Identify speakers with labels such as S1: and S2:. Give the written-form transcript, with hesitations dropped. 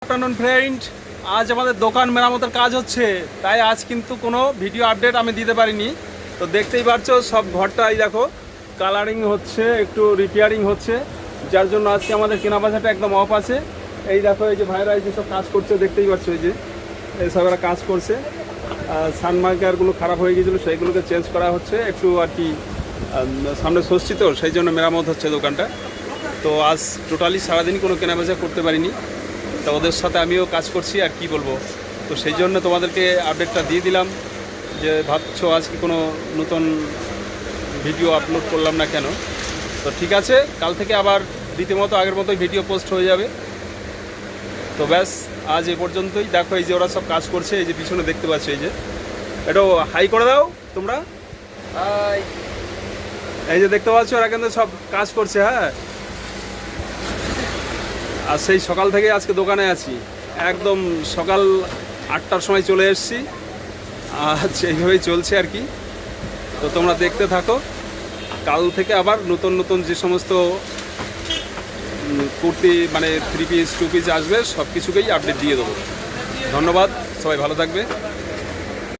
S1: Afternoon friend, আজ আমাদের দোকান মেরামতের কাজ হচ্ছে, তাই আজ কিন্তু কোনো ভিডিও আপডেট আমি দিতে পারিনি। তো দেখতেই পারছো সব ঘরটাই দেখো কালারিং হচ্ছে, একটু রিপেয়ারিং হচ্ছে, যার জন্য আজকে আমাদের কেনাবেচাটা একদম অফ আছে। এই দেখো এই যে ভাইরা এই যে সব কাজ করছে, দেখতেই পাচ্ছ এই যে এই সব এরা কাজ করছে। সানমার্কারগুলো খারাপ হয়ে গিয়েছিলো, সেইগুলোকে চেঞ্জ করা হচ্ছে একটু আর কি। সামনে ষষ্ঠী তো, সেই জন্য মেরামত হচ্ছে দোকানটা। তো আজ টোটালি সারাদিন কোনো কেনাবেচা করতে পারিনি, তো ওদের সাথে আমিও কাজ করছি আর কি বলবো। তো সেই জন্য তোমাদেরকে আপডেটটা দিয়ে দিলাম যে ভাবছো আজকে কোনো নতুন ভিডিও আপলোড করলাম না কেন। তো ঠিক আছে, কাল থেকে আবার রীতিমতো আগের মতোই ভিডিও পোস্ট হয়ে যাবে। তো ব্যাস আজ এ পর্যন্তই। দেখো এই যে ওরা সব কাজ করছে, এই যে পিছনে দেখতে পাচ্ছ, এই যে এটাও হাই করে দাও তোমরা। এই যে দেখতে পাচ্ছ ওরা কিন্তু সব কাজ করছে। হ্যাঁ, আর সেই সকাল থেকে আজকে দোকানে আছি, একদম সকাল 8টার সময় চলে এসেছি। আজ এইভাবেই চলছে আর কি। তো তোমরা দেখতে থাকো, কাল থেকে আবার নতুন নতুন যে সমস্ত কুর্তি মানে 3 পিস 2 পিস আসবে, সব কিছুকেই আপডেট দিয়ে দেবো। ধন্যবাদ, সবাই ভালো থাকবে।